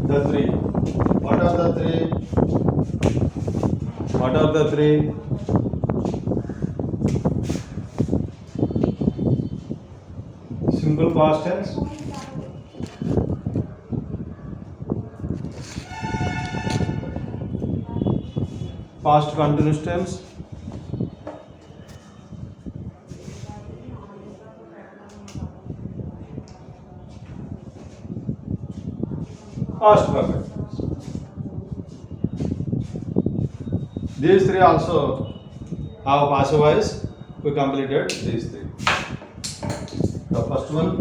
The three. What are the three? What are the three? Simple past tense. Past continuous tense. Past perfect. These three also have passive voice. We completed these three. The first one,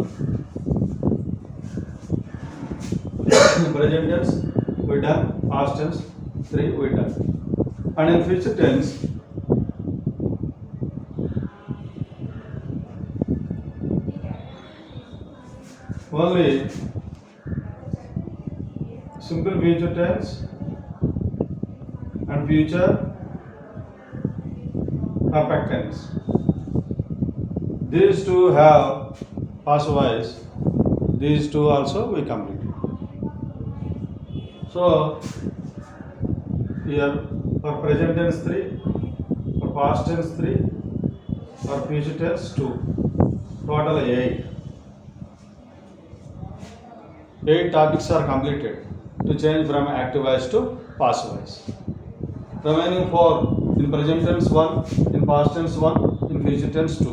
present tense, we done. Past tense, three, we done. And in future tense, only simple future tense and future perfect tense. These two have passive voice. These two also we completed. So here for present tense 3, for past tense 3, for future tense 2. Total 8. 8 topics are completed to change from active voice to passive voice. Remaining 4 in present tense 1, in past tense 1, in future tense 2.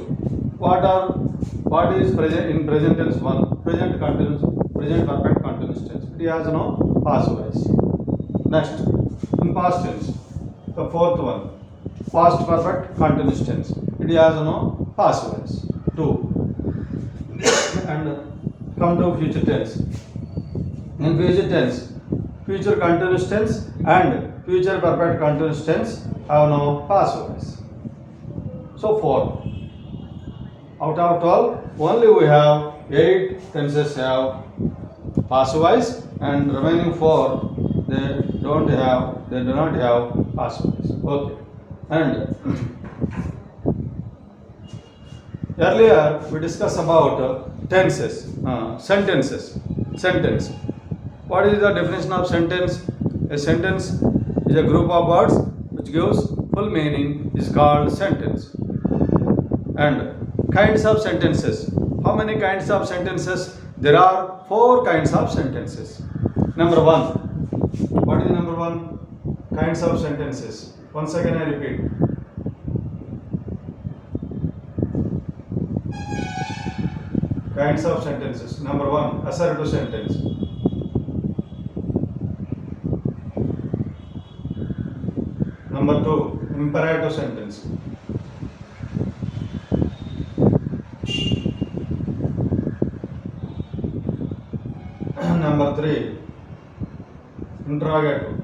What is present in present tense 1? Present continuous, present perfect continuous tense. It has no passive voice. Next, in past tense, the fourth one, past perfect continuous tense. It has no passive voice. 2. And come to future tense. In future tense, future continuous tense and future perfect continuous tense have no passive voice. So 4. Out of 12, only we have 8 tenses have passive voice, and remaining 4 they do not have passive voice. Okay. And earlier we discussed about tenses, sentences. Sentence. What is the definition of sentence? A sentence is a group of words which gives full meaning is called sentence. And kinds of sentences. How many kinds of sentences? There are 4 kinds of sentences. Number 1. What is number 1? Kinds of sentences. Once again I repeat. Kinds of sentences. Number 1. Assertive sentence. Number 2. Imperative sentence. Number 3. Interrogative.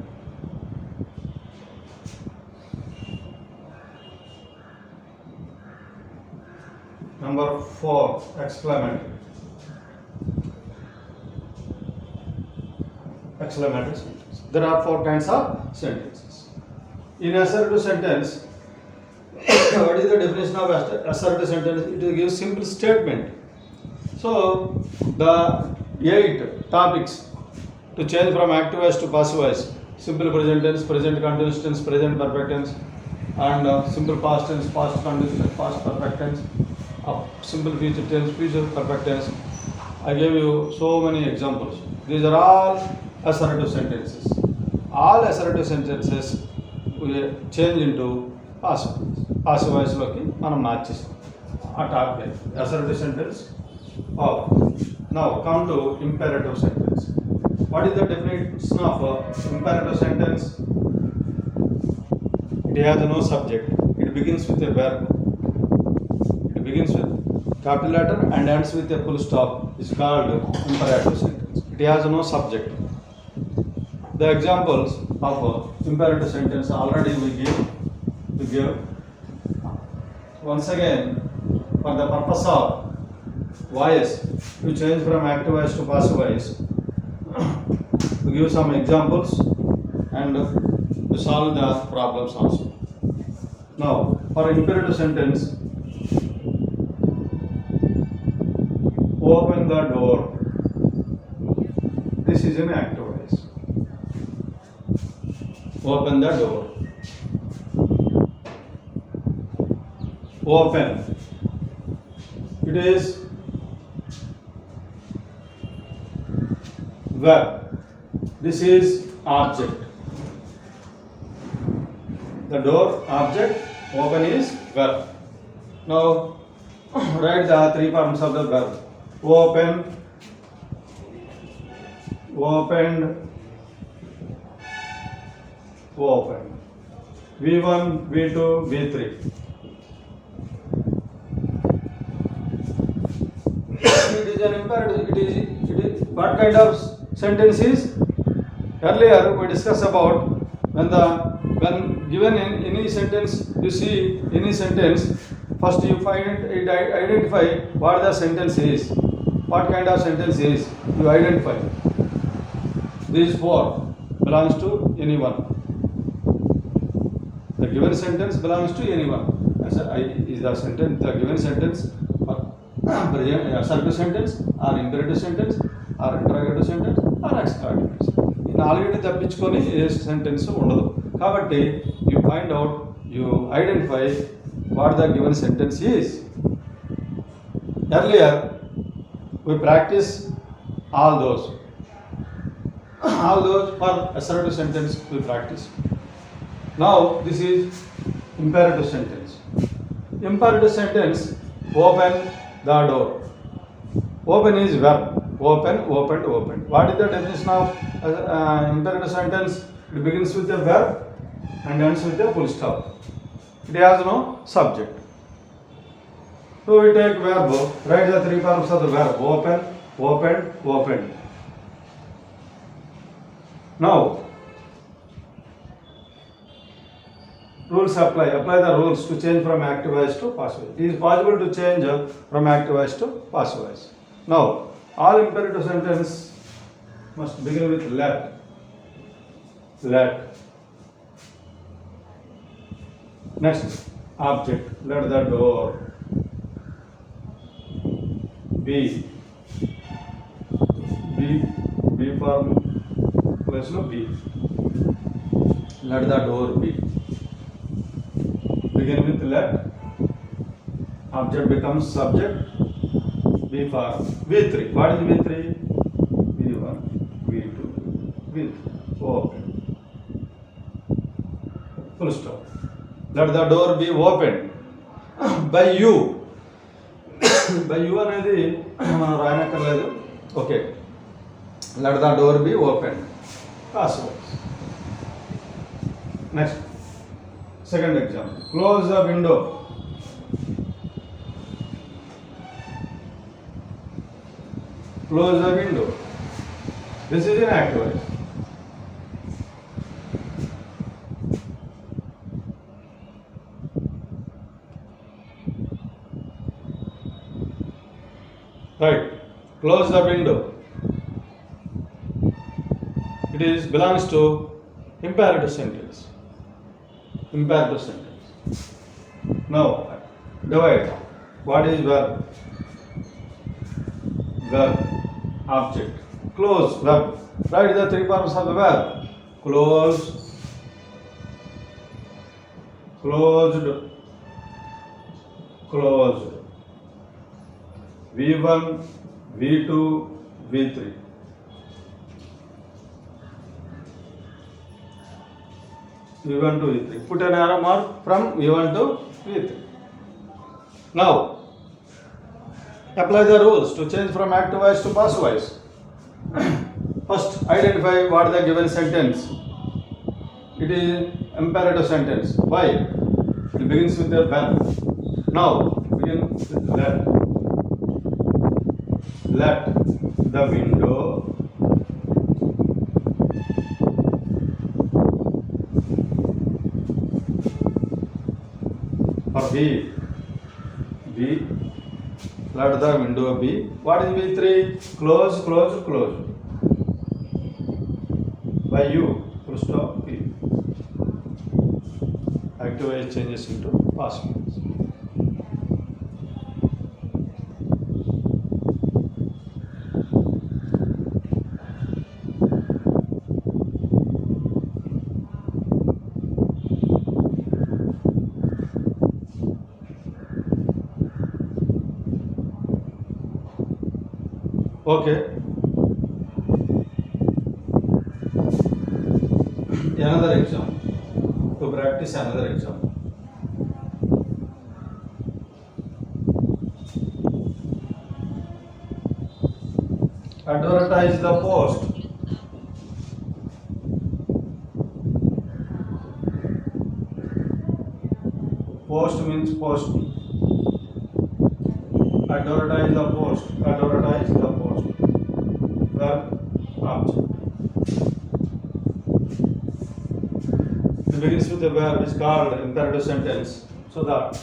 Number 4. Exclamatory. Exclamatory sentence. There are 4 kinds of sentences. In assertive sentence, what is the definition of assertive sentence? It gives simple statement. So the 8 topics to change from active voice to passive voice: simple present tense, present continuous tense, present perfect tense, and simple past tense, past continuous tense, past perfect tense, simple future tense, future perfect tense. I gave you so many examples. These are all assertive sentences. All assertive sentences we change into passive voice. Passive voice లోకి మనం మార్చేసాం ఆ topic assertive sentence. Now come to imperative sentence. What is the definition of imperative sentence? It has no subject. It begins with a verb. It begins with capital letter and ends with a full stop. It's called imperative sentence. It has no subject. The examples of imperative sentence already we give. Once again, for the purpose of voice, to change from active voice to passive voice, to give some examples and to solve the problems also. Now, for imperative sentence, open the door. This is an active voice. Open the door. Open. It is verb. This is object. The door object, open is verb. Now write the three forms of the verb. Open, opened, opened. V1, V2, V3. It is an imperative. It is what kind of sentence is? Earlier we discussed about when given in any sentence, you see any sentence, first you identify what the sentence is, what kind of sentence is, you identify. These four belongs to anyone. The given sentence belongs to anyone. Is the sentence, the given sentence or assertive sentence or imperative sentence or interrogative sentence or exclamative sentence. ఈ నాలుగింటి తప్పించుకొని ఏ sentence ఉండదు. కాబట్టి you find out, you identify what the given sentence is. Earlier we practice all those for assertive sentence we practice. Now this is imperative sentence. Imperative sentence, open the door. Open is verb. Open, opened, opened. What is the definition of imperative sentence? It begins with a verb and ends with a full stop. It has no subject. So we take verb, write the three forms of the verb. Open, opened, opened. Now rules apply. Apply the rules to change from active voice to passive voice. It is possible to change from active voice to passive voice. Now, all imperative sentence must begin with let. Let. Next, object. Let the door be. Be form place no be. Let the door be. Begin with let. Object becomes subject. B for V3. What is V3? V1, V2, V3. Open. Full stop. Let the door be opened by you. By you అనేది మనం రాయనక్కర్లేదు. Okay. Let the door be opened. Passive. Next. Second example. Close the window. Close the window. This is an active voice. Right. Close the window. It is belongs to imperative sentence. Imperative sentence. Now divide. What is verb? Verb. Object. Close. Verb. Write the three forms of the verb. Close. Closed. Closed. V1, V2, V3. V1 to V3. Put an arrow mark from V1 to V3. Now, apply the rules to change from active voice to passive voice. First, identify what the given sentence. It is imperative sentence. Why? It begins with the verb. Now, begin with let. Let the window or be. Let the window be. What is V3? Close, close, close. By you. Full stop. P. Active voice changes into passive voice. Okay. Another example. To practice another example. Advertise the post. Post means post. Advertise the post. Advertise the post. Verb, object. It begins with a verb is called imperative sentence. So that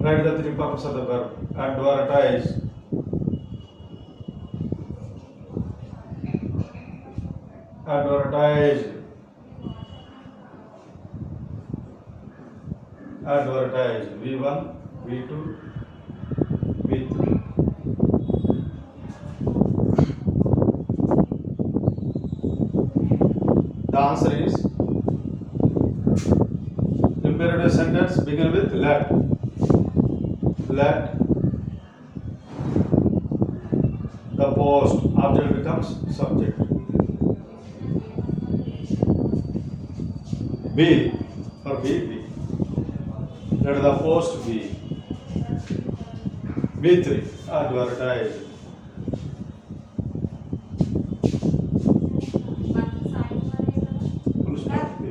write the three purposes of the verb. Advertise. Advertise. Advertise. V1, V2, V3. The answer is imperative sentence begin with let. Let the post, object becomes subject. B for B. Let the post be. B3 advertise. Full stop. B.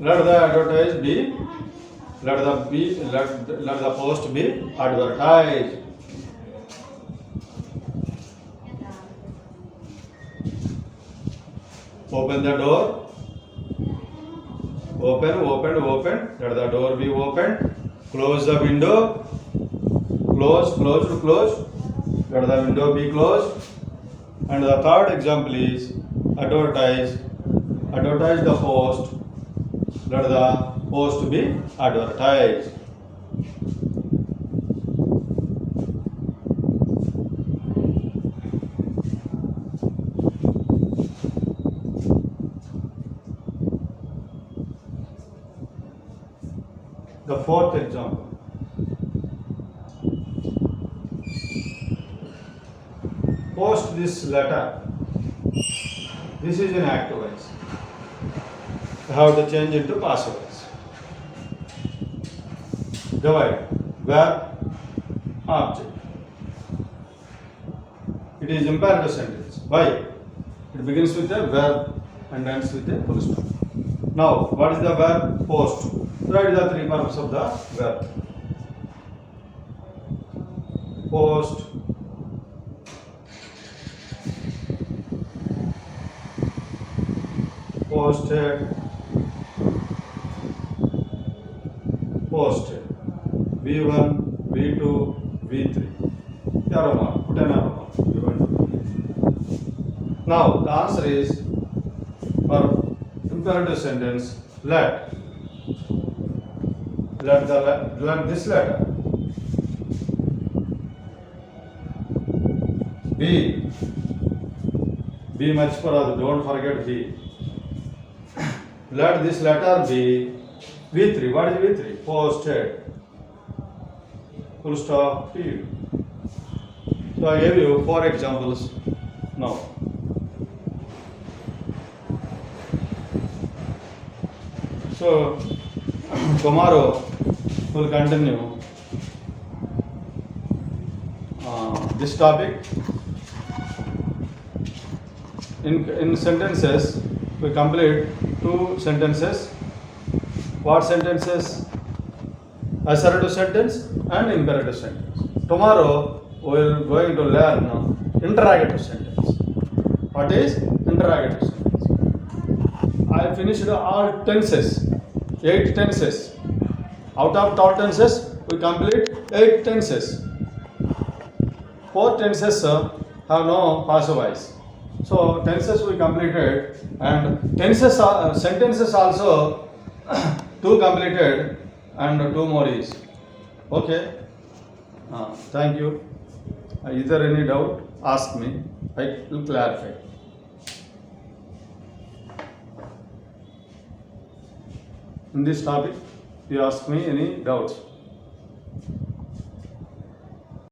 Let the advertise be. Let the post be advertised. Open the door. Open. Let the door be opened. Close the window. Close. Let the window be closed. And the third example is advertise. Advertise the post. Let the post be advertised. The fourth example. Post this letter. This is in active voice. I have to change into passive voice. Divide. Verb, object. It is imperative sentence. Why? It begins with a verb and ends with a full stop. Now, what is the verb? Post. Write the three purposes of the verb. Post. Posted. Posted. V1, V2, V3. Arrow mark. Put an arrow mark. V1. Now, the answer is for imperative sentence, let this letter be much for us, don't forget B. Let this letter be V3. What is V3? Posted. Full stop. Period. So I gave you 4 examples now. So tomorrow we'll continue this topic. In sentences, we complete 2 sentences. What sentences? Assertive sentence and imperative sentence. Tomorrow we are going to learn interrogative sentence. What is interrogative sentence? I finished all tenses, 8 tenses. Out of 12 tenses, we complete 8 tenses. 4 tenses have no passive voice. So tenses we completed, and sentences also 2 completed and 2 more is. Okay. Thank you. Is there any doubt? Ask me. I will clarify. In this topic, you ask me any doubts.